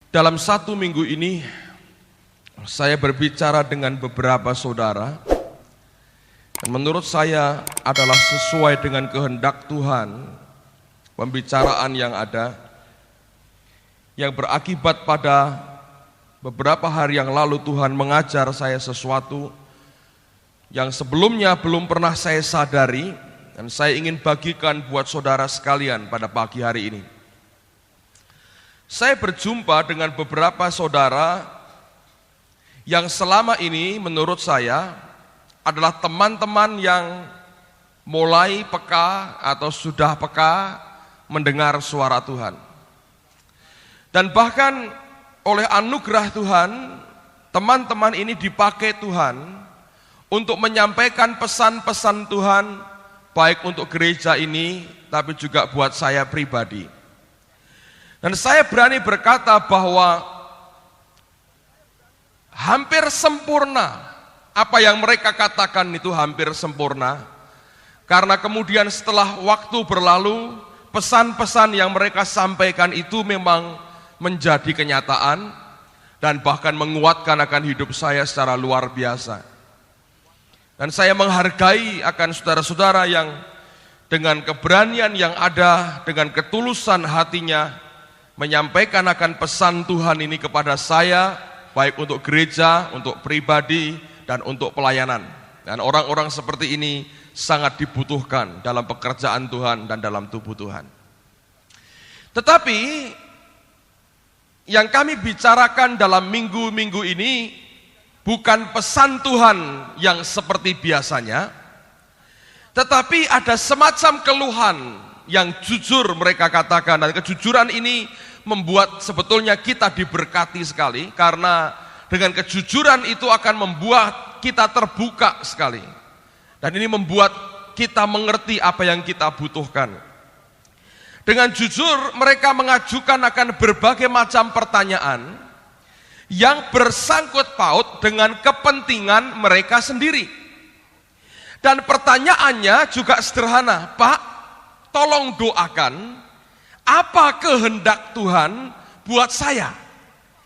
Dalam satu minggu ini, saya berbicara dengan beberapa saudara, dan menurut saya adalah sesuai dengan kehendak Tuhan, pembicaraan yang ada, yang berakibat pada beberapa hari yang lalu Tuhan mengajar saya sesuatu yang sebelumnya belum pernah saya sadari, dan saya ingin bagikan buat saudara sekalian pada pagi hari ini. Saya berjumpa dengan beberapa saudara yang selama ini menurut saya adalah teman-teman yang mulai peka atau sudah peka mendengar suara Tuhan. Dan bahkan oleh anugerah Tuhan, teman-teman ini dipakai Tuhan untuk menyampaikan pesan-pesan Tuhan, baik untuk gereja ini, tapi juga buat saya pribadi. Dan saya berani berkata bahwa hampir sempurna apa yang mereka katakan itu hampir sempurna, karena kemudian setelah waktu berlalu, pesan-pesan yang mereka sampaikan itu memang menjadi kenyataan dan bahkan menguatkan akan hidup saya secara luar biasa. Dan saya menghargai akan saudara-saudara yang dengan keberanian yang ada, dengan ketulusan hatinya, menyampaikan akan pesan Tuhan ini kepada saya, baik untuk gereja, untuk pribadi, dan untuk pelayanan. Dan orang-orang seperti ini sangat dibutuhkan dalam pekerjaan Tuhan dan dalam tubuh Tuhan. Tetapi yang kami bicarakan dalam minggu-minggu ini bukan pesan Tuhan yang seperti biasanya, tetapi ada semacam keluhan yang jujur mereka katakan, dan kejujuran ini membuat sebetulnya kita diberkati sekali, karena dengan kejujuran itu akan membuat kita terbuka sekali, dan ini membuat kita mengerti apa yang kita butuhkan. Dengan jujur mereka mengajukan akan berbagai macam pertanyaan yang bersangkut paut dengan kepentingan mereka sendiri. Dan pertanyaannya juga sederhana, Pak, tolong doakan, apa kehendak Tuhan buat saya?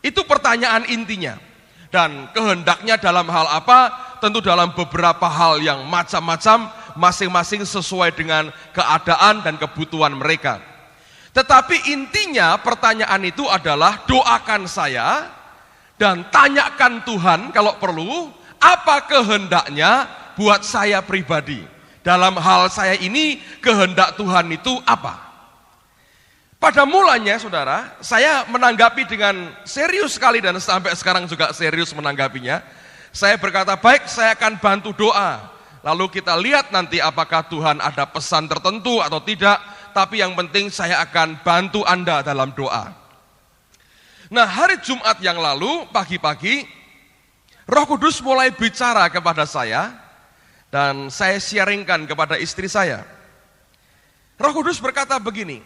Itu pertanyaan intinya. Dan kehendaknya dalam hal apa? Tentu dalam beberapa hal yang macam-macam, masing-masing sesuai dengan keadaan dan kebutuhan mereka. Tetapi intinya pertanyaan itu adalah doakan saya dan tanyakan Tuhan kalau perlu, apa kehendaknya buat saya pribadi. Dalam hal saya ini, kehendak Tuhan itu apa? Pada mulanya saudara, saya menanggapi dengan serius sekali dan sampai sekarang juga serius menanggapinya. Saya berkata, baik, saya akan bantu doa. Lalu kita lihat nanti apakah Tuhan ada pesan tertentu atau tidak, tapi yang penting saya akan bantu Anda dalam doa. Nah, hari Jumat yang lalu, pagi-pagi, Roh Kudus mulai bicara kepada saya, dan saya sharingkan kepada istri saya. Roh Kudus berkata begini,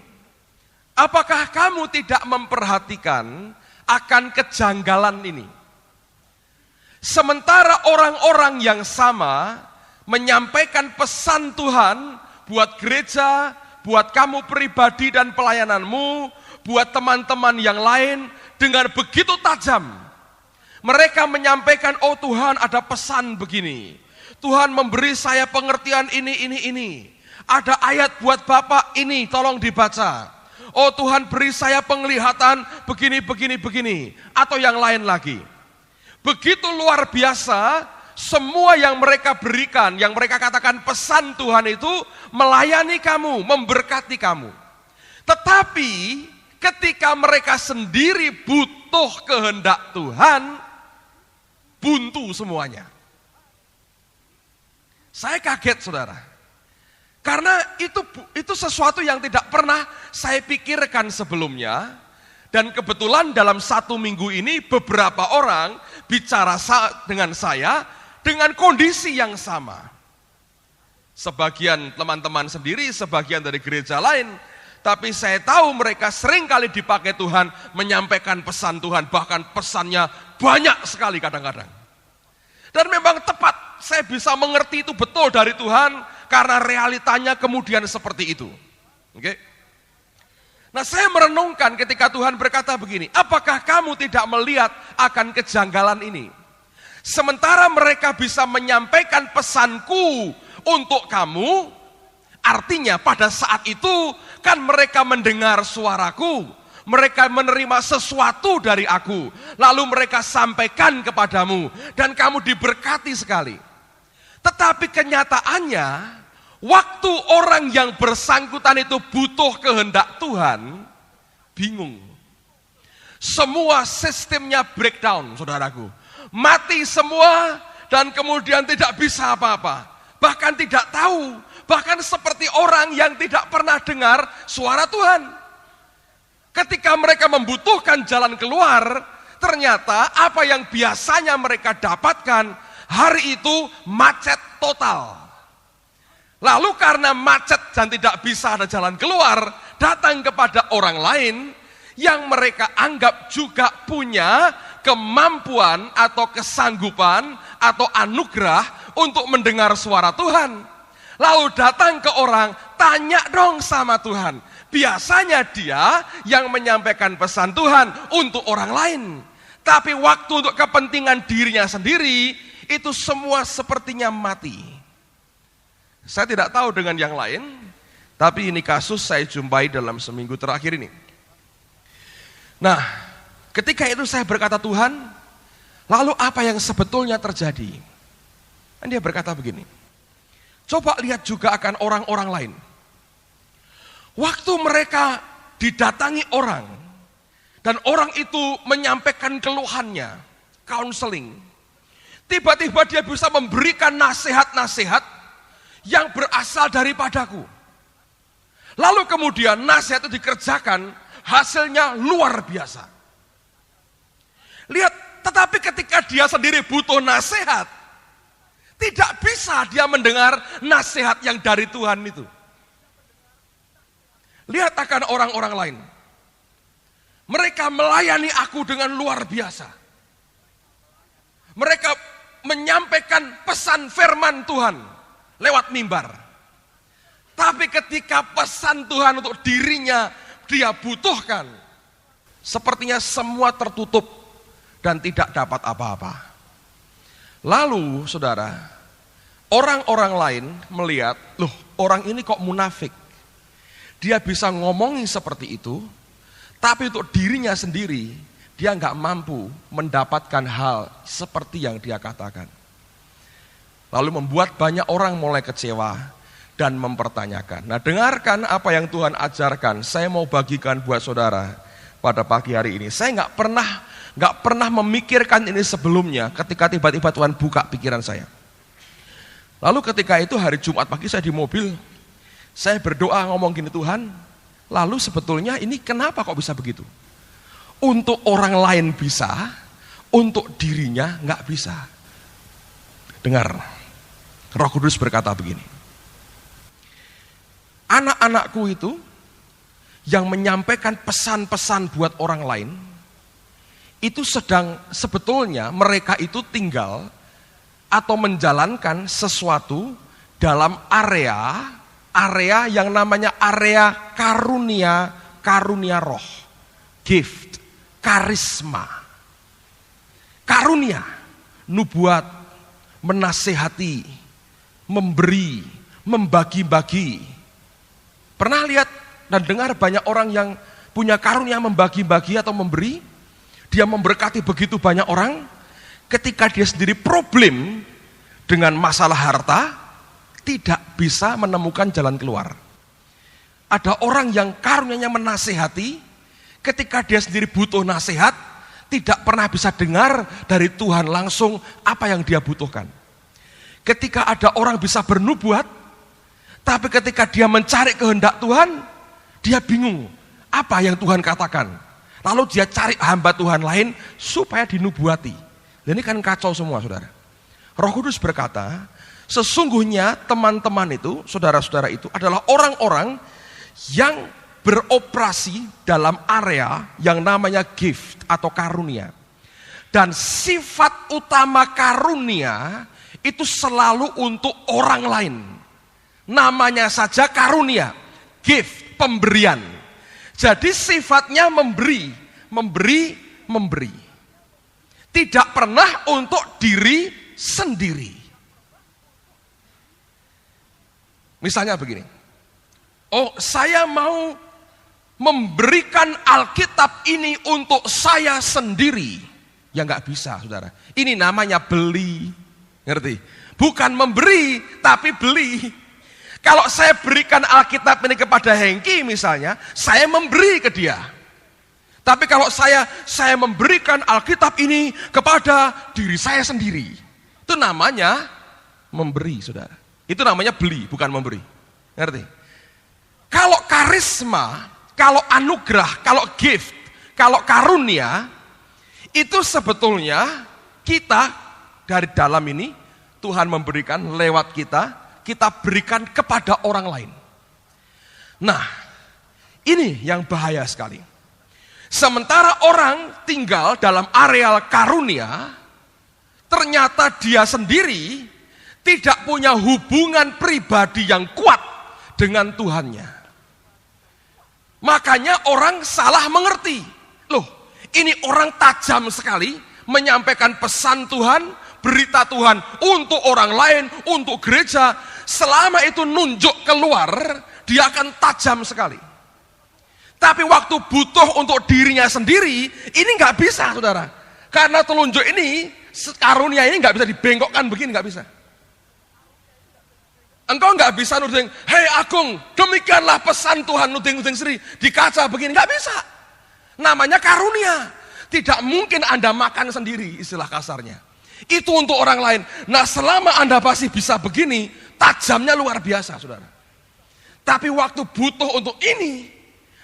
apakah kamu tidak memperhatikan akan kejanggalan ini? Sementara orang-orang yang sama menyampaikan pesan Tuhan buat gereja, buat kamu pribadi dan pelayananmu, buat teman-teman yang lain dengan begitu tajam. Mereka menyampaikan, oh Tuhan ada pesan begini. Tuhan memberi saya pengertian ini. Ada ayat buat Bapak ini, tolong dibaca. Oh Tuhan beri saya penglihatan begini. Atau yang lain lagi. Begitu luar biasa, semua yang mereka berikan, yang mereka katakan pesan Tuhan itu melayani kamu, memberkati kamu. Tetapi ketika mereka sendiri butuh kehendak Tuhan, buntu semuanya. Saya kaget saudara, karena itu sesuatu yang tidak pernah saya pikirkan sebelumnya. Dan kebetulan dalam satu minggu ini beberapa orang bicara dengan saya dengan kondisi yang sama. Sebagian teman-teman sendiri, sebagian dari gereja lain. Tapi saya tahu mereka sering kali dipakai Tuhan menyampaikan pesan Tuhan. Bahkan pesannya banyak sekali kadang-kadang. Dan memang tepat, saya bisa mengerti itu betul dari Tuhan. Karena realitanya kemudian seperti itu. Oke? Nah, saya merenungkan ketika Tuhan berkata begini, apakah kamu tidak melihat akan kejanggalan ini? Sementara mereka bisa menyampaikan pesanku untuk kamu, artinya pada saat itu kan mereka mendengar suaraku, mereka menerima sesuatu dari aku, lalu mereka sampaikan kepadamu, dan kamu diberkati sekali. Tetapi kenyataannya, waktu orang yang bersangkutan itu butuh kehendak Tuhan, bingung. Semua sistemnya breakdown, saudaraku. Mati semua dan kemudian tidak bisa apa-apa. Bahkan tidak tahu, bahkan seperti orang yang tidak pernah dengar suara Tuhan. Ketika mereka membutuhkan jalan keluar, ternyata apa yang biasanya mereka dapatkan, hari itu macet total. Lalu karena macet dan tidak bisa ada jalan keluar, datang kepada orang lain yang mereka anggap juga punya kemampuan atau kesanggupan atau anugerah untuk mendengar suara Tuhan. Lalu datang ke orang, tanya dong sama Tuhan. Biasanya dia yang menyampaikan pesan Tuhan untuk orang lain. Tapi waktu untuk kepentingan dirinya sendiri, itu semua sepertinya mati. Saya tidak tahu dengan yang lain, tapi ini kasus saya jumpai dalam seminggu terakhir ini. Nah, ketika itu saya berkata, Tuhan, lalu apa yang sebetulnya terjadi? Dan dia berkata begini, coba lihat juga akan orang-orang lain. Waktu mereka didatangi orang, dan orang itu menyampaikan keluhannya, counseling, tiba-tiba dia bisa memberikan nasihat-nasihat yang berasal daripadaku. Lalu kemudian nasihat itu dikerjakan, hasilnya luar biasa. Lihat, tetapi ketika dia sendiri butuh nasihat, tidak bisa dia mendengar nasihat yang dari Tuhan itu. Lihat akan orang-orang lain. Mereka melayani aku dengan luar biasa. Mereka menyampaikan pesan firman Tuhan lewat mimbar. Tapi ketika pesan Tuhan untuk dirinya dia butuhkan, sepertinya semua tertutup dan tidak dapat apa-apa. Lalu saudara, orang-orang lain melihat, loh orang ini kok munafik. Dia bisa ngomongin seperti itu, tapi untuk dirinya sendiri, dia nggak mampu mendapatkan hal seperti yang dia katakan. Lalu membuat banyak orang mulai kecewa dan mempertanyakan. Nah, dengarkan apa yang Tuhan ajarkan. Saya mau bagikan buat saudara pada pagi hari ini. Saya nggak pernah memikirkan ini sebelumnya. Ketika tiba-tiba Tuhan buka pikiran saya. Lalu ketika itu hari Jumat pagi saya di mobil, saya berdoa ngomong gini, Tuhan, lalu sebetulnya ini kenapa kok bisa begitu? Untuk orang lain bisa, untuk dirinya nggak bisa. Dengar. Roh Kudus berkata begini, anak-anakku itu yang menyampaikan pesan-pesan buat orang lain, itu sebetulnya mereka itu tinggal atau menjalankan sesuatu dalam area yang namanya area karunia roh, gift, karisma, karunia, nubuat, menasehati, memberi, membagi-bagi. Pernah lihat dan dengar banyak orang yang punya karunia membagi-bagi atau memberi? Dia memberkati begitu banyak orang, ketika dia sendiri problem dengan masalah harta, tidak bisa menemukan jalan keluar. Ada orang yang karunianya menasehati, ketika dia sendiri butuh nasihat, tidak pernah bisa dengar dari Tuhan langsung apa yang dia butuhkan. Ketika ada orang bisa bernubuat, tapi ketika dia mencari kehendak Tuhan, dia bingung apa yang Tuhan katakan. Lalu dia cari hamba Tuhan lain supaya dinubuati. Ini kan kacau semua, saudara. Roh Kudus berkata, sesungguhnya teman-teman itu, saudara-saudara itu adalah orang-orang yang beroperasi dalam area yang namanya gift atau karunia. Dan sifat utama karunia itu selalu untuk orang lain. Namanya saja karunia, gift, pemberian. Jadi sifatnya memberi, memberi, memberi. Tidak pernah untuk diri sendiri. Misalnya begini. Oh, saya mau memberikan Alkitab ini untuk saya sendiri. Ya nggak bisa, saudara. Ini namanya beli. Ngerti? Bukan memberi, tapi beli. Kalau saya berikan Alkitab ini kepada Hengki misalnya, saya memberi ke dia. Tapi kalau saya memberikan Alkitab ini kepada diri saya sendiri, itu namanya memberi, saudara. Itu namanya beli, bukan memberi. Ngerti? Kalau karisma, kalau anugerah, kalau gift, kalau karunia, itu sebetulnya kita dari dalam ini, Tuhan memberikan lewat kita berikan kepada orang lain. Nah, ini yang bahaya sekali. Sementara orang tinggal dalam areal karunia, ternyata dia sendiri tidak punya hubungan pribadi yang kuat dengan Tuhannya. Makanya orang salah mengerti. Loh, ini orang tajam sekali menyampaikan pesan Tuhan, berita Tuhan untuk orang lain, untuk gereja. Selama itu nunjuk keluar, dia akan tajam sekali. Tapi waktu butuh untuk dirinya sendiri, ini nggak bisa, saudara. Karena telunjuk ini, karunia ini nggak bisa dibengkokkan begini, nggak bisa. Engkau nggak bisa nuding, hei Agung, demikianlah pesan Tuhan, nuding Sri, di kaca begini, nggak bisa. Namanya karunia. Tidak mungkin Anda makan sendiri, istilah kasarnya. Itu untuk orang lain. Nah, selama Anda masih bisa begini, tajamnya luar biasa, saudara. Tapi waktu butuh untuk ini,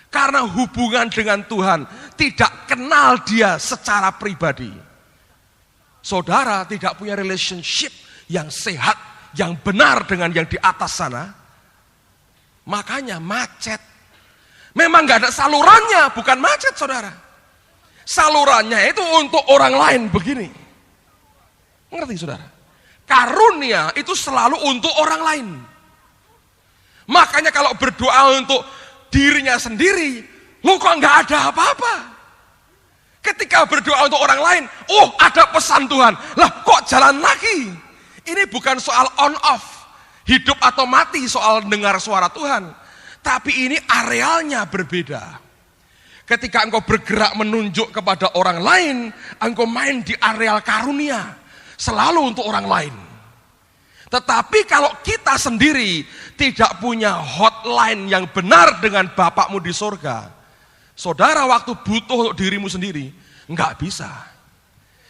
karena hubungan dengan Tuhan, tidak kenal dia secara pribadi. Saudara tidak punya relationship yang sehat, yang benar dengan yang di atas sana, makanya macet. Memang gak ada salurannya, bukan macet, saudara. Salurannya itu untuk orang lain begini. Ngerti, saudara? Karunia itu selalu untuk orang lain. Makanya kalau berdoa untuk dirinya sendiri, lo kok nggak ada apa-apa. Ketika berdoa untuk orang lain, oh ada pesan Tuhan, lah kok jalan lagi. Ini bukan soal on off, hidup atau mati soal dengar suara Tuhan, tapi ini arealnya berbeda. Ketika engkau bergerak menunjuk kepada orang lain, engkau main di areal karunia, selalu untuk orang lain. Tetapi kalau kita sendiri tidak punya hotline yang benar dengan Bapakmu di surga, saudara waktu butuh untuk dirimu sendiri, nggak bisa.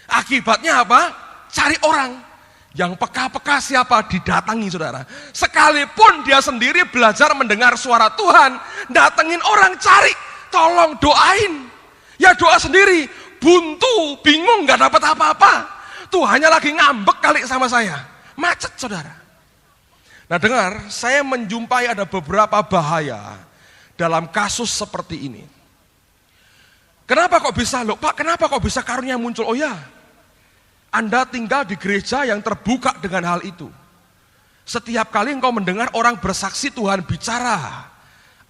Akibatnya apa? Cari orang yang peka-peka siapa, didatangi, saudara. Sekalipun dia sendiri belajar mendengar suara Tuhan, datengin orang, cari, tolong doain. Ya doa sendiri, buntu, bingung, nggak dapat apa-apa. Tuhannya lagi ngambek kali sama saya. Macet, saudara. Nah dengar, saya menjumpai ada beberapa bahaya dalam kasus seperti ini. Kenapa kok bisa, loh Pak, kenapa kok bisa karunia muncul? Oh ya, Anda tinggal di gereja yang terbuka dengan hal itu. Setiap kali engkau mendengar orang bersaksi Tuhan bicara,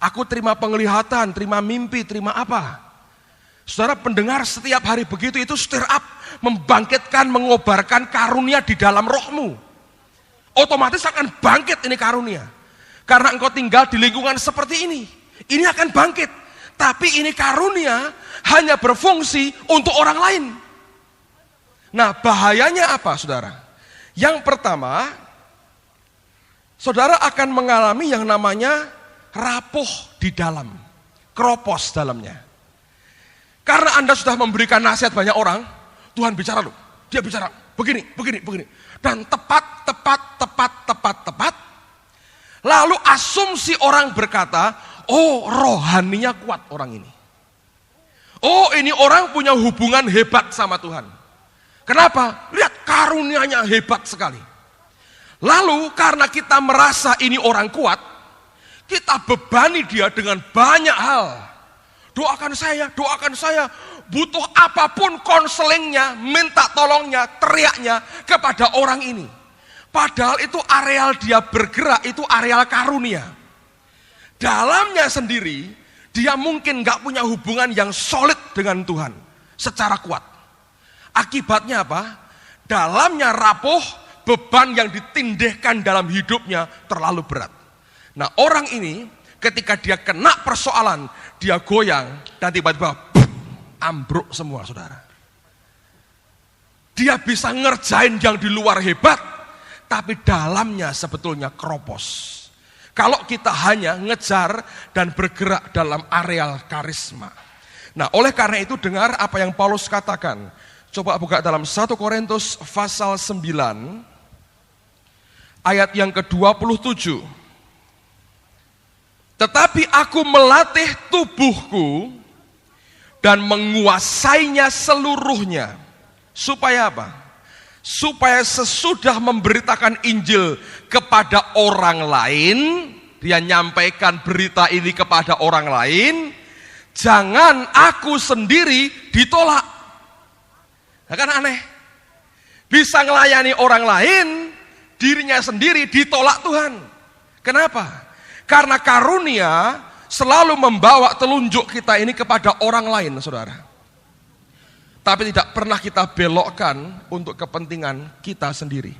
aku terima penglihatan, terima mimpi, terima apa. Saudara pendengar setiap hari begitu, itu stir up, membangkitkan, mengobarkan karunia di dalam rohmu. Otomatis akan bangkit ini karunia. Karena engkau tinggal di lingkungan seperti ini. Ini akan bangkit. Tapi ini karunia hanya berfungsi untuk orang lain. Nah bahayanya apa, saudara? Yang pertama, saudara akan mengalami yang namanya rapuh di dalam. Kropos dalamnya. Karena Anda sudah memberikan nasihat banyak orang, Tuhan bicara loh. Dia bicara begini, begini, begini. Dan tepat. Lalu asumsi orang berkata, oh rohaninya kuat orang ini. Oh ini orang punya hubungan hebat sama Tuhan. Kenapa? Lihat karunianya hebat sekali. Lalu karena kita merasa ini orang kuat, kita bebani dia dengan banyak hal. Doakan saya, butuh apapun konselingnya, minta tolongnya, teriaknya kepada orang ini. Padahal itu areal dia bergerak, itu areal karunia. Dalamnya sendiri, dia mungkin gak punya hubungan yang solid dengan Tuhan secara kuat. Akibatnya apa? Dalamnya rapuh, beban yang ditindihkan dalam hidupnya terlalu berat. Nah, orang ini ketika dia kena persoalan, dia goyang dan tiba-tiba ambruk semua, saudara. Dia bisa ngerjain yang di luar hebat, tapi dalamnya sebetulnya keropos. Kalau kita hanya ngejar dan bergerak dalam areal karisma. Nah, oleh karena itu dengar apa yang Paulus katakan. Coba buka dalam 1 Korintus pasal 9 ayat yang ke-27. Tetapi aku melatih tubuhku dan menguasainya seluruhnya. Supaya apa? Supaya sesudah memberitakan Injil kepada orang lain, dia nyampaikan berita ini kepada orang lain, jangan aku sendiri ditolak. Nah, kan aneh. Bisa ngelayani orang lain, dirinya sendiri ditolak Tuhan. Kenapa? Karena karunia selalu membawa telunjuk kita ini kepada orang lain, saudara. Tapi tidak pernah kita belokkan untuk kepentingan kita sendiri.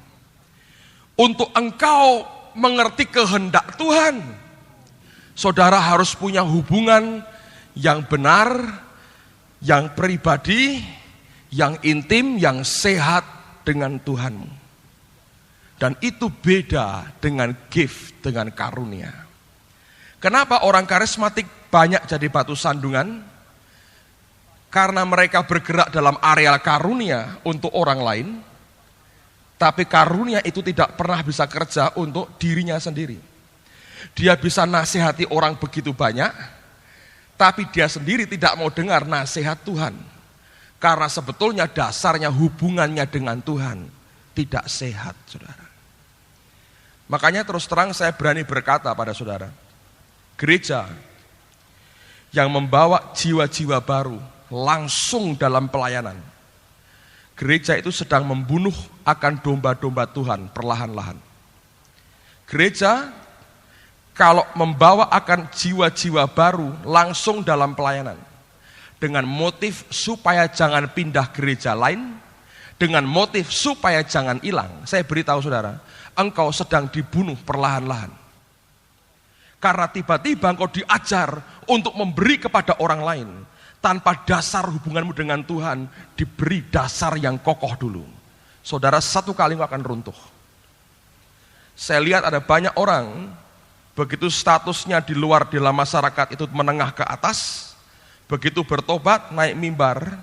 Untuk engkau mengerti kehendak Tuhan, saudara harus punya hubungan yang benar, yang pribadi, yang intim, yang sehat dengan Tuhanmu. Dan itu beda dengan gift, dengan karunia. Kenapa orang karismatik banyak jadi batu sandungan? Karena mereka bergerak dalam areal karunia untuk orang lain, tapi karunia itu tidak pernah bisa kerja untuk dirinya sendiri. Dia bisa nasihati orang begitu banyak, tapi dia sendiri tidak mau dengar nasihat Tuhan. Karena sebetulnya dasarnya hubungannya dengan Tuhan tidak sehat, saudara. Makanya terus terang saya berani berkata pada saudara, gereja yang membawa jiwa-jiwa baru langsung dalam pelayanan, gereja itu sedang membunuh akan domba-domba Tuhan perlahan-lahan. Gereja kalau membawa akan jiwa-jiwa baru langsung dalam pelayanan, dengan motif supaya jangan pindah gereja lain, dengan motif supaya jangan hilang, saya beritahu saudara, engkau sedang dibunuh perlahan-lahan. Karena tiba-tiba engkau diajar untuk memberi kepada orang lain, tanpa dasar hubunganmu dengan Tuhan diberi dasar yang kokoh dulu. Saudara, satu kali engkau akan runtuh. Saya lihat ada banyak orang, begitu statusnya di luar dalam masyarakat itu menengah ke atas, begitu bertobat naik mimbar,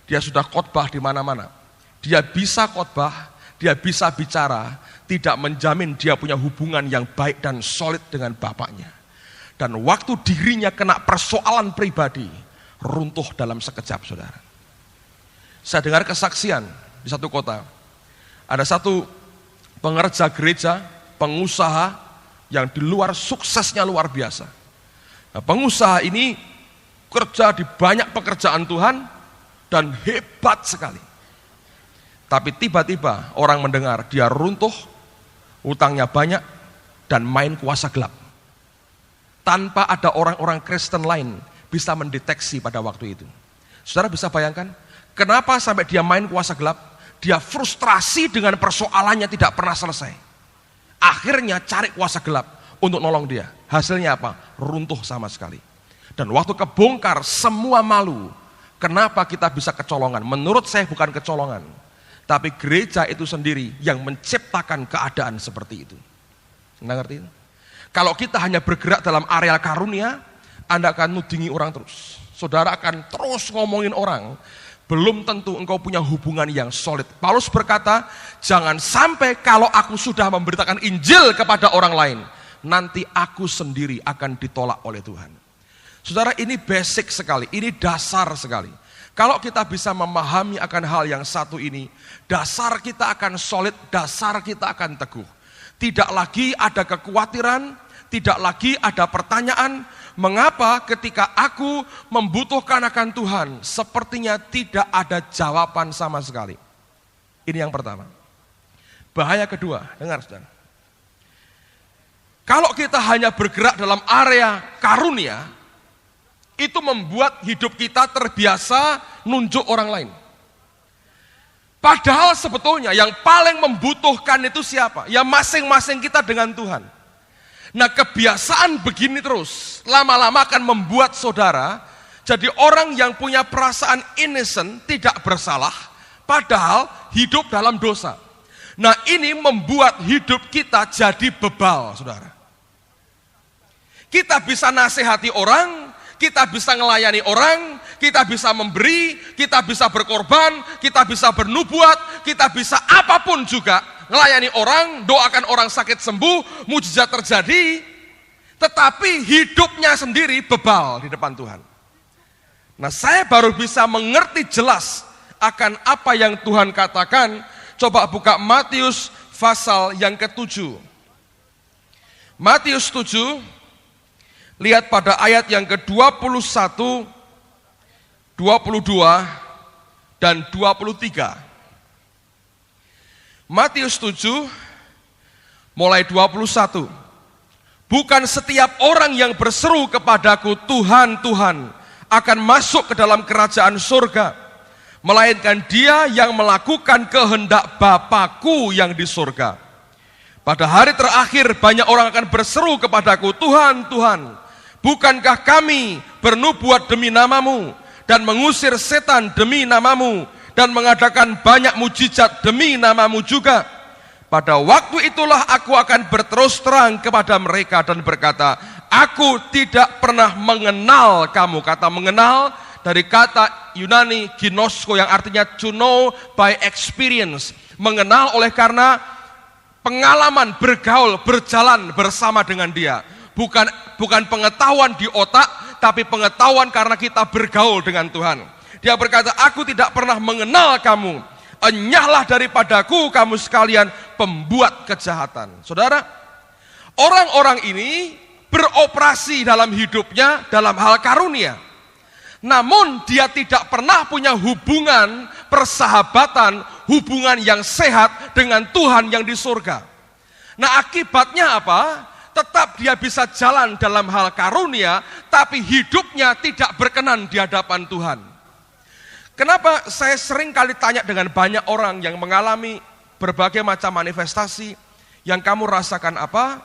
dia sudah khotbah di mana-mana. Dia bisa khotbah, dia bisa bicara, tidak menjamin dia punya hubungan yang baik dan solid dengan bapaknya. Dan waktu dirinya kena persoalan pribadi, runtuh dalam sekejap, saudara. Saya dengar kesaksian di satu kota. Ada satu pengerja gereja, pengusaha yang di luar suksesnya luar biasa. Nah, pengusaha ini kerja di banyak pekerjaan Tuhan dan hebat sekali. Tapi tiba-tiba orang mendengar dia runtuh, utangnya banyak, dan main kuasa gelap. Tanpa ada orang-orang Kristen lain bisa mendeteksi pada waktu itu. Saudara bisa bayangkan, kenapa sampai dia main kuasa gelap? Dia frustrasi dengan persoalannya tidak pernah selesai. Akhirnya cari kuasa gelap untuk nolong dia. Hasilnya apa? Runtuh sama sekali. Dan waktu kebongkar, semua malu. Kenapa kita bisa kecolongan? Menurut saya bukan kecolongan, tapi gereja itu sendiri yang menciptakan keadaan seperti itu. Anda ngerti? Kalau kita hanya bergerak dalam areal karunia, Anda akan nudingi orang terus. Saudara akan terus ngomongin orang. Belum tentu engkau punya hubungan yang solid. Paulus berkata, jangan sampai kalau aku sudah memberitakan Injil kepada orang lain, nanti aku sendiri akan ditolak oleh Tuhan. Saudara, ini basic sekali, ini dasar sekali. Kalau kita bisa memahami akan hal yang satu ini, dasar kita akan solid, dasar kita akan teguh. Tidak lagi ada kekhawatiran, tidak lagi ada pertanyaan, mengapa ketika aku membutuhkan akan Tuhan, sepertinya tidak ada jawaban sama sekali. Ini yang pertama. Bahaya kedua, dengar saudara. Kalau kita hanya bergerak dalam area karunia, itu membuat hidup kita terbiasa nunjuk orang lain. Padahal sebetulnya yang paling membutuhkan itu siapa? Ya masing-masing kita dengan Tuhan. Nah, kebiasaan begini terus lama-lama akan membuat saudara jadi orang yang punya perasaan innocent, tidak bersalah, padahal hidup dalam dosa. Nah, ini membuat hidup kita jadi bebal, saudara. Kita bisa nasihati orang, kita bisa melayani orang, kita bisa memberi, kita bisa berkorban, kita bisa bernubuat, kita bisa apapun juga, melayani orang, doakan orang sakit sembuh, mujizat terjadi, tetapi hidupnya sendiri bebal di depan Tuhan. Nah, saya baru bisa mengerti jelas akan apa yang Tuhan katakan. Coba buka Matius pasal yang ke-7. Matius 7, lihat pada ayat yang ke-21, 22, dan 23. Matius 7, mulai 21. Bukan setiap orang yang berseru kepadaku, Tuhan, Tuhan, akan masuk ke dalam kerajaan surga, melainkan dia yang melakukan kehendak Bapa-Ku yang di surga. Pada hari terakhir banyak orang akan berseru kepadaku, Tuhan, Tuhan, bukankah kami bernubuat demi namamu, dan mengusir setan demi namamu, dan mengadakan banyak mujizat demi namamu juga? Pada waktu itulah aku akan berterus terang kepada mereka dan berkata, aku tidak pernah mengenal kamu. Kata mengenal dari kata Yunani ginosko yang artinya to know by experience. Mengenal oleh karena pengalaman bergaul, berjalan bersama dengan dia. Bukan pengetahuan di otak, tapi pengetahuan karena kita bergaul dengan Tuhan. Dia berkata, aku tidak pernah mengenal kamu. Enyahlah daripadaku kamu sekalian pembuat kejahatan. Saudara, orang-orang ini beroperasi dalam hidupnya dalam hal karunia. Namun dia tidak pernah punya hubungan persahabatan, hubungan yang sehat dengan Tuhan yang di surga. Nah, akibatnya apa? Tetap dia bisa jalan dalam hal karunia, tapi hidupnya tidak berkenan di hadapan Tuhan. Kenapa saya sering kali tanya dengan banyak orang yang mengalami berbagai macam manifestasi, yang kamu rasakan apa?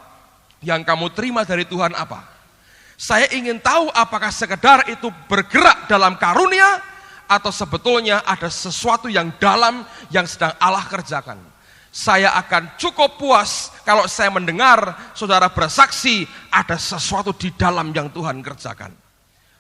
Yang kamu terima dari Tuhan apa? Saya ingin tahu apakah sekedar itu bergerak dalam karunia, atau sebetulnya ada sesuatu yang dalam yang sedang Allah kerjakan. Saya akan cukup puas kalau saya mendengar saudara bersaksi ada sesuatu di dalam yang Tuhan kerjakan.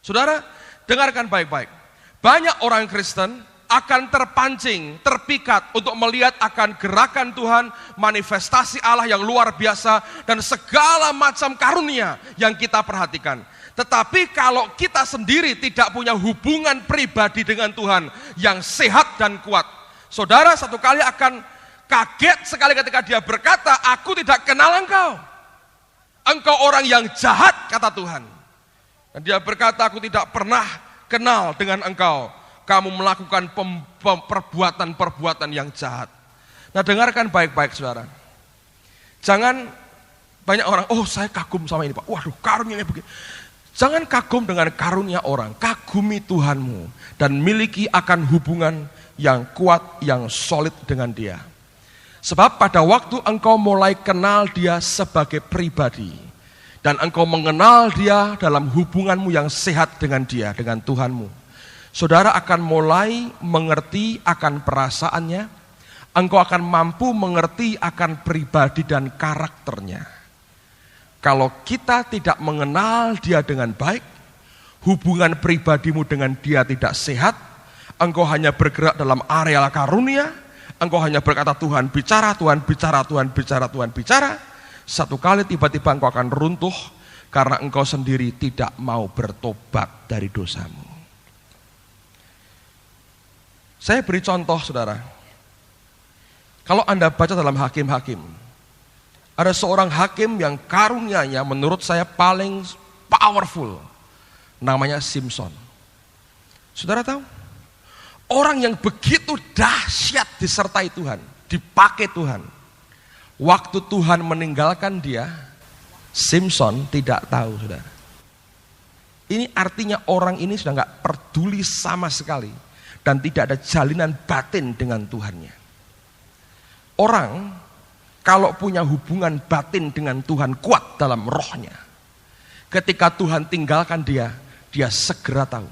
Saudara, dengarkan baik-baik. Banyak orang Kristen akan terpancing, terpikat untuk melihat akan gerakan Tuhan, manifestasi Allah yang luar biasa, dan segala macam karunia yang kita perhatikan. Tetapi kalau kita sendiri tidak punya hubungan pribadi dengan Tuhan yang sehat dan kuat, saudara satu kali akan kaget sekali ketika dia berkata, aku tidak kenal engkau. Engkau orang yang jahat, kata Tuhan. Dan dia berkata, aku tidak pernah kenal dengan engkau. Kamu melakukan perbuatan-perbuatan yang jahat. Nah, dengarkan baik-baik saudara. Jangan banyak orang, oh saya kagum sama ini Pak. Waduh, karunianya begini. Jangan kagum dengan karunia orang. Kagumi Tuhanmu. Dan miliki akan hubungan yang kuat, yang solid dengan dia. Sebab pada waktu engkau mulai kenal dia sebagai pribadi, dan engkau mengenal dia dalam hubunganmu yang sehat dengan dia, dengan Tuhanmu, saudara akan mulai mengerti akan perasaannya, engkau akan mampu mengerti akan pribadi dan karakternya. Kalau kita tidak mengenal dia dengan baik, hubungan pribadimu dengan dia tidak sehat, engkau hanya bergerak dalam areal karunia, engkau hanya berkata Tuhan bicara, Tuhan bicara, Tuhan bicara, Tuhan bicara. Satu kali tiba-tiba engkau akan runtuh karena engkau sendiri tidak mau bertobat dari dosamu. Saya beri contoh saudara. Kalau Anda baca dalam Hakim-Hakim, ada seorang hakim yang karunianya menurut saya paling powerful. Namanya Simpson. Saudara tahu? Orang yang begitu dahsyat disertai Tuhan, dipakai Tuhan. Waktu Tuhan meninggalkan dia, Simpson tidak tahu, saudara. Ini artinya orang ini sudah nggak peduli sama sekali dan tidak ada jalinan batin dengan Tuhannya. Orang kalau punya hubungan batin dengan Tuhan kuat dalam rohnya, ketika Tuhan tinggalkan dia segera tahu.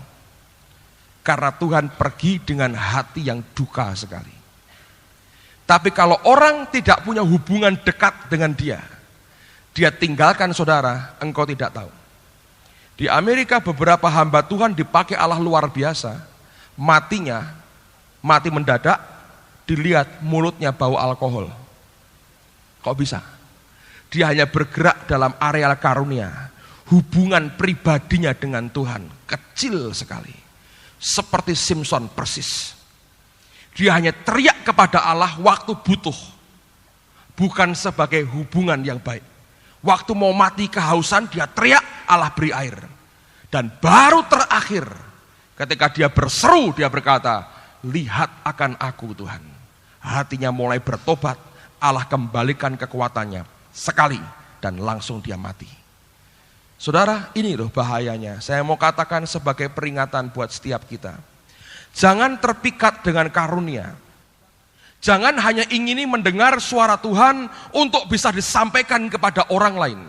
Karena Tuhan pergi dengan hati yang duka sekali. Tapi kalau orang tidak punya hubungan dekat dengan dia tinggalkan saudara, engkau tidak tahu. Di Amerika beberapa hamba Tuhan dipakai Allah luar biasa, mati mendadak, dilihat mulutnya bau alkohol. Kok bisa? Dia hanya bergerak dalam areal karunia, hubungan pribadinya dengan Tuhan kecil sekali, seperti Simpson persis. Dia hanya teriak kepada Allah waktu butuh, bukan sebagai hubungan yang baik. Waktu mau mati kehausan, dia teriak, Allah beri air. Dan baru terakhir, ketika dia berseru, dia berkata, lihat akan aku Tuhan. Hatinya mulai bertobat, Allah kembalikan kekuatannya sekali, dan langsung dia mati. Saudara, ini loh bahayanya. Saya mau katakan sebagai peringatan buat setiap kita. Jangan terpikat dengan karunia. Jangan hanya ingini mendengar suara Tuhan untuk bisa disampaikan kepada orang lain.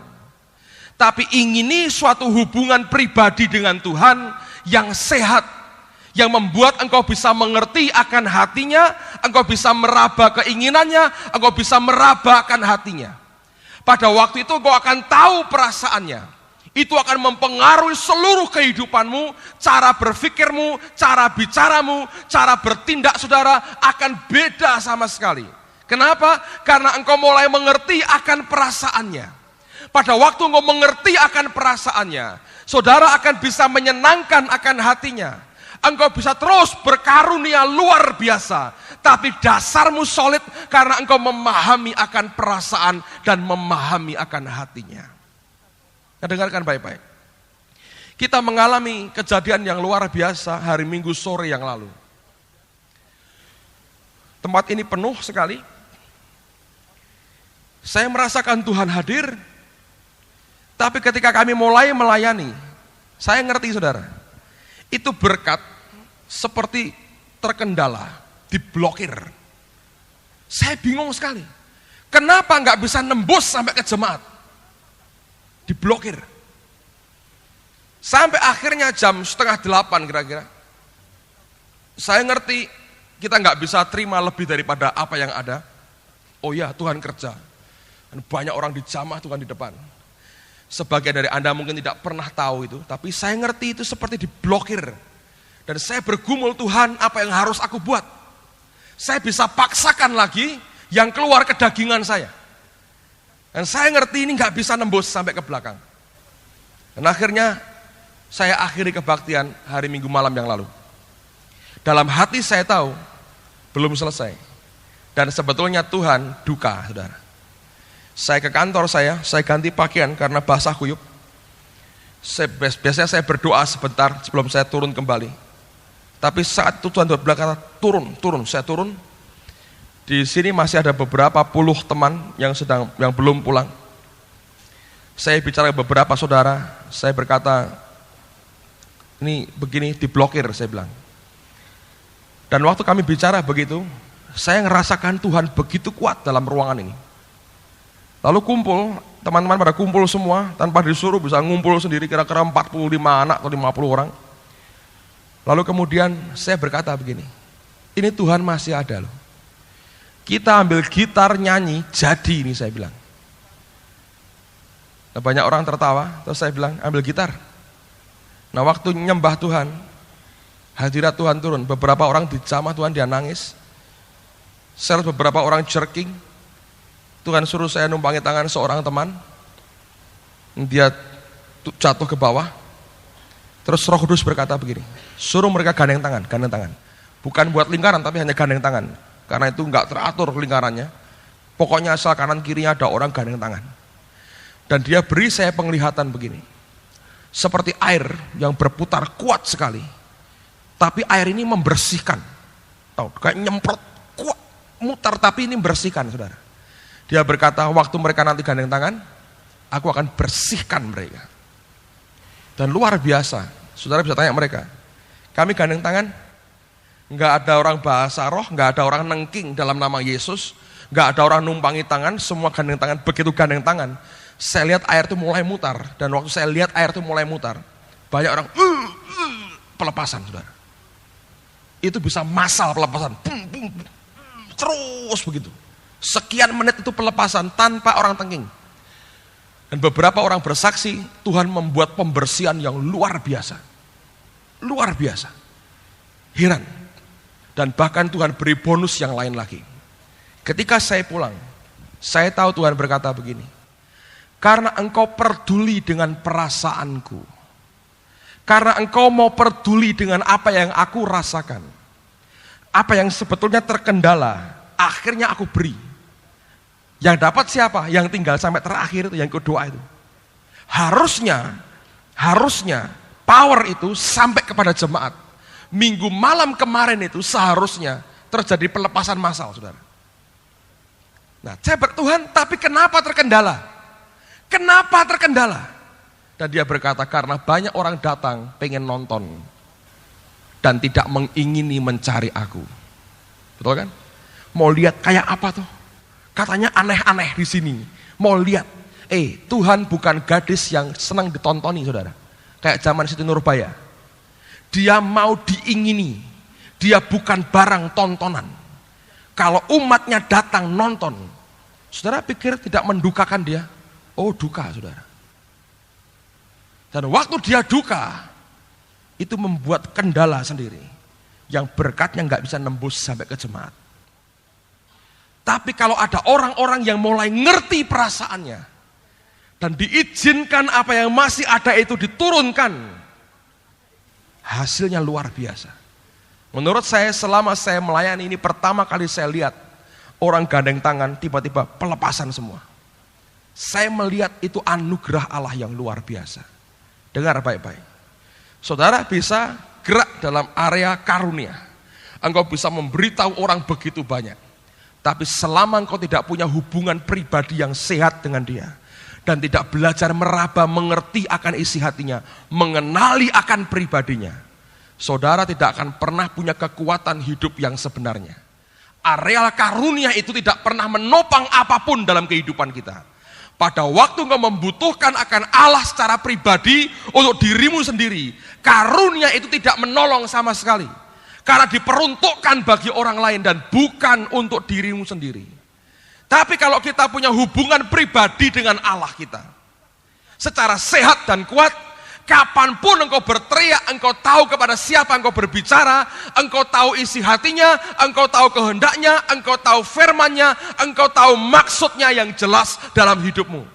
Tapi ingini suatu hubungan pribadi dengan Tuhan yang sehat, yang membuat engkau bisa mengerti akan hatinya, engkau bisa meraba keinginannya, engkau bisa meraba akan hatinya. Pada waktu itu engkau akan tahu perasaannya. Itu akan mempengaruhi seluruh kehidupanmu, cara berpikirmu, cara bicaramu, cara bertindak saudara akan beda sama sekali. Kenapa? Karena engkau mulai mengerti akan perasaannya. Pada waktu engkau mengerti akan perasaannya, saudara akan bisa menyenangkan akan hatinya. Engkau bisa terus berkarunia luar biasa, tapi dasarmu solid karena engkau memahami akan perasaan dan memahami akan hatinya. Dengarkan baik-baik. Kita mengalami kejadian yang luar biasa hari Minggu sore yang lalu. Tempat ini penuh sekali. Saya merasakan Tuhan hadir. Tapi ketika kami mulai melayani, saya ngerti saudara, itu berkat seperti terkendala, diblokir. Saya bingung sekali. Kenapa nggak bisa nembus sampai ke jemaat? Diblokir. Sampai akhirnya jam 7:30 kira-kira. Saya ngerti kita nggak bisa terima lebih daripada apa yang ada. Oh ya, Tuhan kerja. Dan banyak orang di jamaah Tuhan di depan. Sebagian dari Anda mungkin tidak pernah tahu itu, tapi saya ngerti itu seperti diblokir. Dan saya bergumul, Tuhan, apa yang harus aku buat? Saya bisa paksakan lagi yang keluar ke dagingan saya. Dan saya ngerti ini nggak bisa nembus sampai ke belakang. Dan akhirnya saya akhiri kebaktian hari Minggu malam yang lalu. Dalam hati saya tahu belum selesai. Dan sebetulnya Tuhan duka, saudara. Saya ke kantor saya ganti pakaian karena basah kuyup. Biasanya saya berdoa sebentar sebelum saya turun kembali. Tapi saat itu Tuhan berkata, turun. Saya turun. Di sini masih ada beberapa puluh teman yang belum pulang. Saya bicara ke beberapa saudara, saya berkata, ini begini diblokir, saya bilang. Dan waktu kami bicara begitu, saya ngerasakan Tuhan begitu kuat dalam ruangan ini. Lalu kumpul, teman-teman pada kumpul semua, tanpa disuruh bisa ngumpul sendiri kira-kira 45 anak atau 50 orang. Lalu kemudian saya berkata begini, ini Tuhan masih ada loh. Kita ambil gitar nyanyi, jadi ini saya bilang. Nah, banyak orang tertawa, terus saya bilang ambil gitar. Nah waktu nyembah Tuhan, hadirat Tuhan turun. Beberapa orang di jamaah Tuhan dia nangis. Saya lihat beberapa orang jerking. Tuhan suruh saya numpangi tangan seorang teman. Dia jatuh ke bawah. Terus Roh Kudus berkata begini, suruh mereka gandeng tangan. Bukan buat lingkaran tapi hanya gandeng tangan. Karena itu enggak teratur lingkarannya. Pokoknya asal kanan kirinya ada orang gandeng tangan. Dan dia beri saya penglihatan begini. Seperti air yang berputar kuat sekali. Tapi air ini membersihkan. Tahu, kayak nyemprot kuat, mutar tapi ini membersihkan, saudara. Dia berkata, waktu mereka nanti gandeng tangan, aku akan bersihkan mereka. Dan luar biasa, saudara bisa tanya mereka, kami gandeng tangan, nggak ada orang bahasa roh, nggak ada orang nengking dalam nama Yesus, nggak ada orang numpangi tangan, semua gandeng tangan. Begitu gandeng tangan, saya lihat air itu mulai mutar, dan waktu saya lihat air itu mulai mutar, banyak orang pelepasan, saudara. Itu bisa massal pelepasan, terus begitu. Sekian menit itu pelepasan tanpa orang tengking. Dan beberapa orang bersaksi, Tuhan membuat pembersihan yang luar biasa. Luar biasa. Heran. Dan bahkan Tuhan beri bonus yang lain lagi. Ketika saya pulang, saya tahu Tuhan berkata begini, karena engkau peduli dengan perasaanku, karena engkau mau peduli dengan apa yang aku rasakan, apa yang sebetulnya terkendala, akhirnya aku beri. Yang dapat siapa? Yang tinggal sampai terakhir itu, yang kedua itu. Harusnya power itu sampai kepada jemaat. Minggu malam kemarin itu seharusnya terjadi pelepasan massal, saudara. Nah, saya Tuhan, tapi kenapa terkendala? Kenapa terkendala? Dan dia berkata, karena banyak orang datang pengen nonton dan tidak mengingini mencari aku. Betul kan? Mau lihat kayak apa tuh? Katanya aneh-aneh di sini. Mau lihat. Tuhan bukan gadis yang senang ditontoni, saudara. Kayak zaman Siti Nurbaya. Dia mau diingini. Dia bukan barang tontonan. Kalau umatnya datang nonton, saudara pikir tidak mendukakan dia? Oh, duka, saudara. Dan waktu dia duka, itu membuat kendala sendiri. Yang berkatnya nggak bisa nembus sampai ke jemaat. Tapi kalau ada orang-orang yang mulai ngerti perasaannya, dan diizinkan apa yang masih ada itu diturunkan, hasilnya luar biasa. Menurut saya, selama saya melayani ini, pertama kali saya lihat orang gandeng tangan, tiba-tiba pelepasan semua. Saya melihat itu anugerah Allah yang luar biasa. Dengar baik-baik. Saudara bisa gerak dalam area karunia. Engkau bisa memberitahu orang begitu banyak. Tapi selama engkau tidak punya hubungan pribadi yang sehat dengan dia, dan tidak belajar meraba, mengerti akan isi hatinya, mengenali akan pribadinya, saudara tidak akan pernah punya kekuatan hidup yang sebenarnya. Areal karunia itu tidak pernah menopang apapun dalam kehidupan kita. Pada waktu engkau membutuhkan akan Allah secara pribadi untuk dirimu sendiri, karunia itu tidak menolong sama sekali. Karena diperuntukkan bagi orang lain dan bukan untuk dirimu sendiri. Tapi kalau kita punya hubungan pribadi dengan Allah kita, secara sehat dan kuat, kapanpun engkau berteriak, engkau tahu kepada siapa engkau berbicara, engkau tahu isi hatinya, engkau tahu kehendaknya, engkau tahu firmannya, engkau tahu maksudnya yang jelas dalam hidupmu.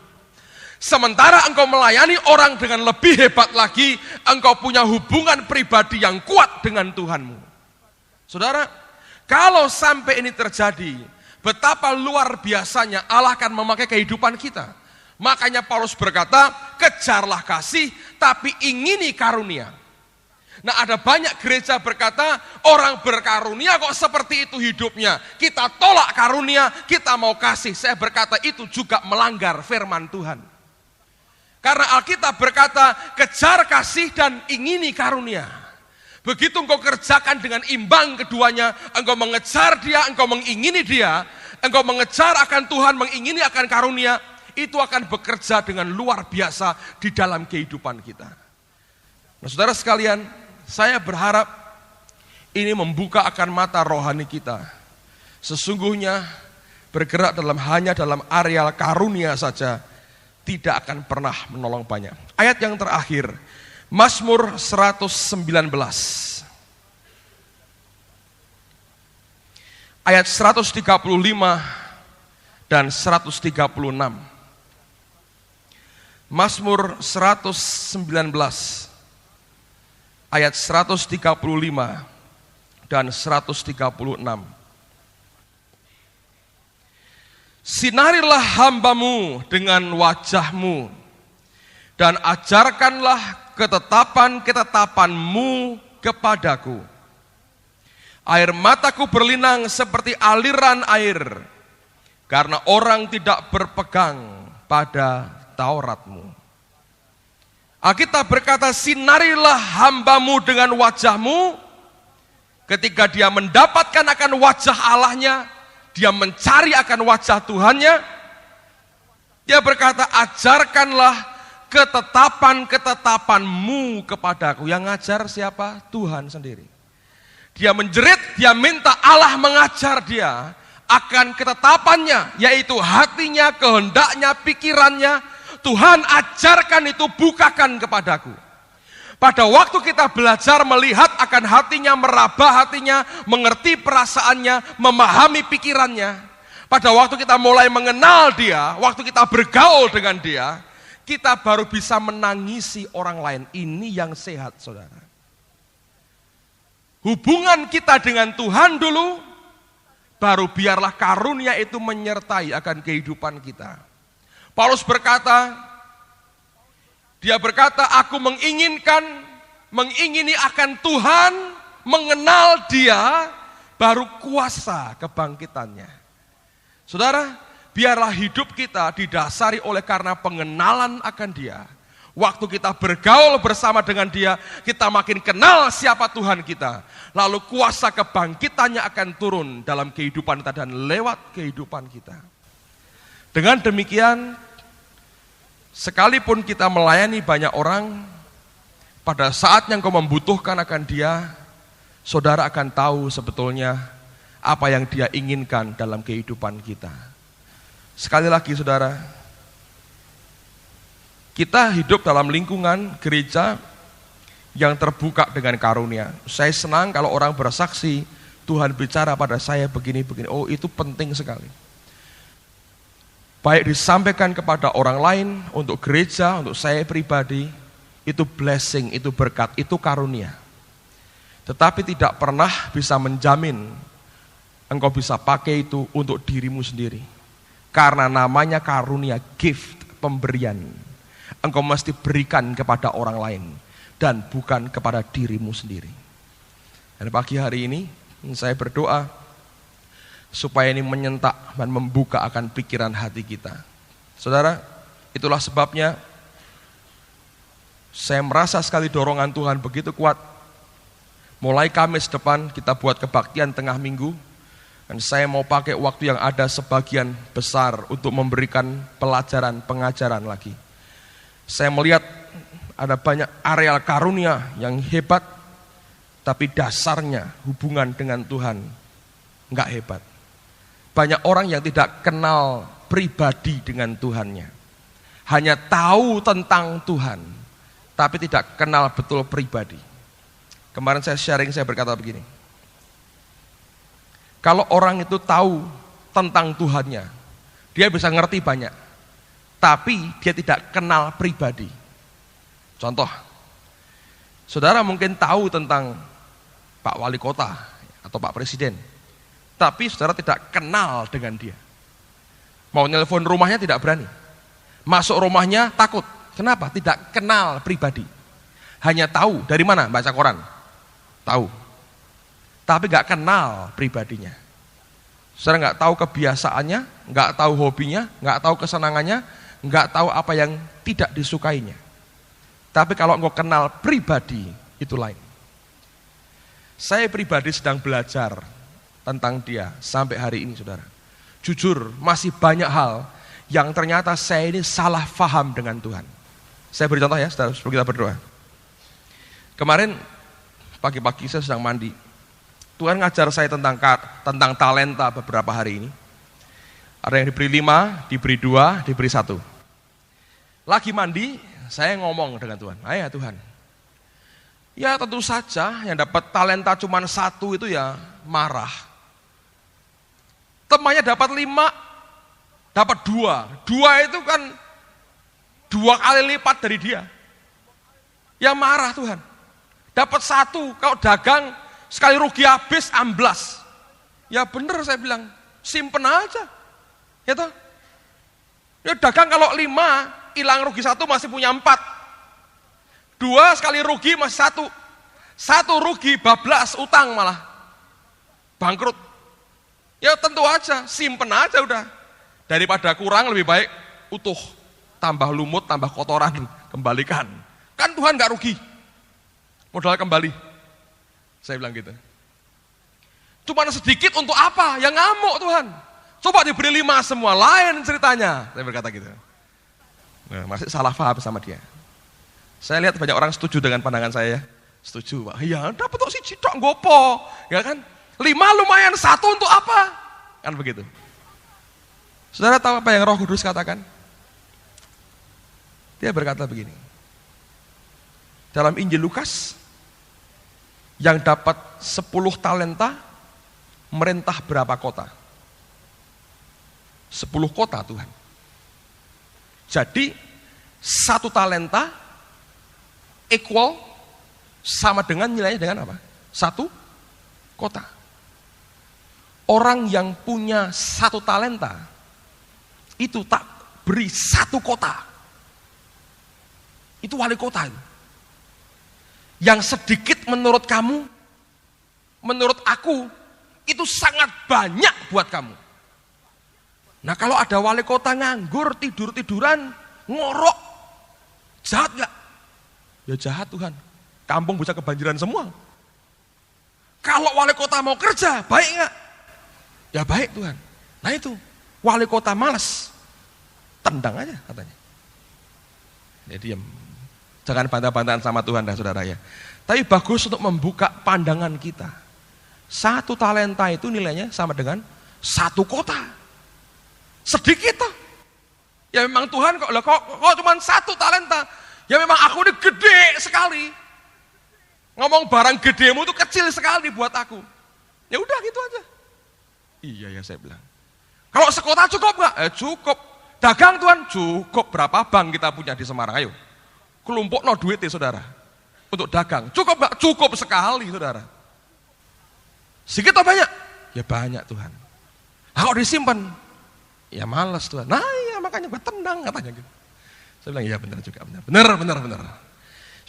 Sementara engkau melayani orang dengan lebih hebat lagi, engkau punya hubungan pribadi yang kuat dengan Tuhanmu. Saudara, kalau sampai ini terjadi, betapa luar biasanya Allah akan memakai kehidupan kita. Makanya Paulus berkata, kejarlah kasih, tapi ingini karunia. Nah, ada banyak gereja berkata, orang berkarunia kok seperti itu hidupnya. Kita tolak karunia, kita mau kasih. Saya berkata itu juga melanggar firman Tuhan. Karena Alkitab berkata, kejar kasih dan ingini karunia. Begitu engkau kerjakan dengan imbang keduanya, engkau mengejar dia, engkau mengingini dia, engkau mengejar akan Tuhan, mengingini akan karunia, itu akan bekerja dengan luar biasa di dalam kehidupan kita. Nah, saudara sekalian, saya berharap ini membuka akan mata rohani kita. Sesungguhnya bergerak hanya dalam areal karunia saja tidak akan pernah menolong banyak. Ayat yang terakhir, Mazmur 119 ayat 135 dan 136. Mazmur 119 ayat 135 dan 136. Sinarilah hambamu dengan wajahmu dan ajarkanlah ketetapan-ketetapanmu kepadaku. Air mataku berlinang seperti aliran air, karena orang tidak berpegang pada Tauratmu. Alkitab berkata, sinarilah hambamu dengan wajahmu. Ketika dia mendapatkan akan wajah Allahnya, dia mencari akan wajah Tuhannya. Dia berkata, ajarkanlah ketetapan-ketetapanmu kepadaku. Yang ngajar siapa? Tuhan sendiri. Dia menjerit, dia minta Allah mengajar dia akan ketetapannya, yaitu hatinya, kehendaknya, pikirannya. Tuhan ajarkan itu, bukakan kepadaku. Pada waktu kita belajar melihat akan hatinya, meraba hatinya, mengerti perasaannya, memahami pikirannya. Pada waktu kita mulai mengenal dia, waktu kita bergaul dengan dia, kita baru bisa menangisi orang lain. Ini yang sehat, saudara. Hubungan kita dengan Tuhan dulu, baru biarlah karunia itu menyertai akan kehidupan kita. Paulus berkata, dia berkata, aku mengingini akan Tuhan, mengenal dia, baru kuasa kebangkitannya. Saudara, biarlah hidup kita didasari oleh karena pengenalan akan dia. Waktu kita bergaul bersama dengan dia, kita makin kenal siapa Tuhan kita. Lalu kuasa kebangkitannya akan turun dalam kehidupan kita dan lewat kehidupan kita. Dengan demikian, sekalipun kita melayani banyak orang, pada saat yang kau membutuhkan akan dia, saudara akan tahu sebetulnya apa yang dia inginkan dalam kehidupan kita. Sekali lagi saudara, kita hidup dalam lingkungan gereja yang terbuka dengan karunia. Saya senang kalau orang bersaksi, Tuhan bicara pada saya begini-begini. Oh, itu penting sekali. Baik disampaikan kepada orang lain, untuk gereja, untuk saya pribadi, itu blessing, itu berkat, itu karunia. Tetapi tidak pernah bisa menjamin engkau bisa pakai itu untuk dirimu sendiri. Karena namanya karunia, gift, pemberian. Engkau mesti berikan kepada orang lain dan bukan kepada dirimu sendiri. Dan pagi hari ini saya berdoa supaya ini menyentak dan membuka akan pikiran hati kita. Saudara, itulah sebabnya saya merasa sekali dorongan Tuhan begitu kuat. Mulai Kamis depan kita buat kebaktian tengah minggu. Dan saya mau pakai waktu yang ada sebagian besar untuk memberikan pelajaran, pengajaran lagi. Saya melihat ada banyak areal karunia yang hebat, tapi dasarnya hubungan dengan Tuhan enggak hebat. Banyak orang yang tidak kenal pribadi dengan Tuhannya. Hanya tahu tentang Tuhan, tapi tidak kenal betul pribadi. Kemarin saya sharing, saya berkata begini. Kalau orang itu tahu tentang Tuhannya, dia bisa ngerti banyak. Tapi dia tidak kenal pribadi. Contoh, saudara mungkin tahu tentang Pak Wali Kota atau Pak Presiden, tapi saudara tidak kenal dengan dia. Mau nelpon rumahnya tidak berani. Masuk rumahnya takut. Kenapa? Tidak kenal pribadi. Hanya tahu dari mana? Baca koran. Tahu. Tapi gak kenal pribadinya. Saudara gak tahu kebiasaannya, gak tahu hobinya, gak tahu kesenangannya, gak tahu apa yang tidak disukainya. Tapi kalau engkau kenal pribadi, itu lain. Saya pribadi sedang belajar tentang dia sampai hari ini, saudara. Jujur, masih banyak hal yang ternyata saya ini salah faham dengan Tuhan. Saya beri contoh ya, saudara, sebelum kita berdoa. Kemarin, pagi-pagi saya sedang mandi. Tuhan ngajar saya tentang talenta beberapa hari ini. Ada yang diberi 5, diberi 2, diberi 1. Lagi mandi, saya ngomong dengan Tuhan, "Ayah Tuhan, ya tentu saja yang dapat talenta cuma 1 itu ya marah. Temannya dapat 5, dapat 2. 2 itu kan 2 kali lipat dari dia. Ya marah Tuhan. Dapat 1, kalau dagang sekali rugi habis, amblas. Ya benar saya bilang, simpen aja. Ya toh? Ya dagang kalau 5, hilang rugi 1 masih punya 4. 2 sekali rugi masih 1. 1 rugi, bablas, utang malah. Bangkrut. Ya tentu aja, simpen aja udah. Daripada kurang lebih baik utuh. Tambah lumut, tambah kotoran, kembalikan. Kan Tuhan nggak rugi. Modal kembali. Saya bilang gitu. Cuma sedikit untuk apa? Yang ngamuk Tuhan. Coba diberi 5 semua, lain ceritanya. Saya berkata gitu. Nah, masih salah paham sama dia. Saya lihat banyak orang setuju dengan pandangan saya. Setuju, Pak. Ya, dapat kok siji tok gopo. Ya kan? 5 lumayan, 1 untuk apa? Kan begitu. Saudara tahu apa yang Roh Kudus katakan? Dia berkata begini. Dalam Injil Lukas, yang dapat 10 talenta merentah berapa kota? 10 kota Tuhan. Jadi 1 talenta equal sama dengan nilainya dengan apa? 1 kota. Orang yang punya 1 talenta itu tak beri 1 kota. Itu wali kota itu. Yang sedikit menurut kamu, menurut aku, itu sangat banyak buat kamu. Nah kalau ada wali kota nganggur, tidur-tiduran, ngorok, jahat gak? Ya jahat Tuhan, kampung bisa kebanjiran semua. Kalau wali kota mau kerja, baik gak? Ya baik Tuhan. Nah itu, wali kota malas, tendang aja katanya. Ya diam. Jangan bantah-bantahan sama Tuhan dah saudara ya. Tapi bagus untuk membuka pandangan kita. 1 talenta itu nilainya sama dengan 1 kota. Sedikit toh. Ya memang Tuhan kok cuma 1 talenta. Ya memang aku ini gede sekali. Ngomong barang gedemu itu kecil sekali buat aku. Ya udah gitu aja. Iya ya saya bilang. Kalau sekota cukup nggak? Cukup. Dagang Tuhan cukup. Berapa bank kita punya di Semarang? Ayo. Kelompok no duit ya saudara. Untuk dagang. Cukup nggak? Cukup sekali saudara. Sedikit atau banyak? Ya banyak Tuhan. Kalau disimpan, ya malas Tuhan. Nah ya makanya gue tendang katanya gitu. Saya bilang iya benar juga, benar.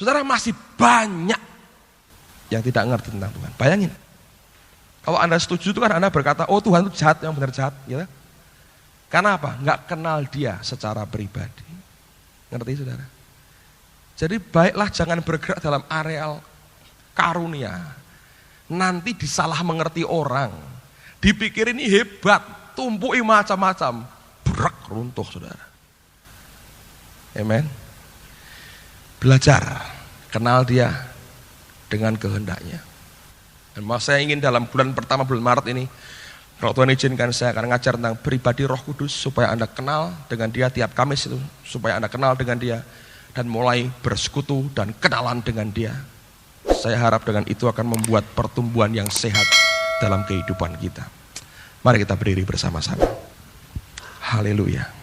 Saudara masih banyak yang tidak ngerti tentang Tuhan. Bayangin. Kalau Anda setuju itu kan Anda berkata, oh Tuhan itu jahat, yang benar jahat. Gitu. Karena apa? Nggak kenal dia secara pribadi. Ngerti saudara? Jadi baiklah jangan bergerak dalam areal karunia. Nanti disalah mengerti orang. Dipikir ini hebat, tumpui macam-macam. Berak runtuh saudara. Amen. Belajar, kenal dia dengan kehendaknya. Dan saya ingin dalam bulan pertama, bulan Maret ini, kalau Tuhan izinkan saya akan ngajar tentang pribadi Roh Kudus, supaya Anda kenal dengan dia tiap Kamis itu, supaya Anda kenal dengan dia, dan mulai bersekutu dan kenalan dengan dia. Saya harap dengan itu akan membuat pertumbuhan yang sehat dalam kehidupan kita. Mari kita berdiri bersama-sama. Haleluya.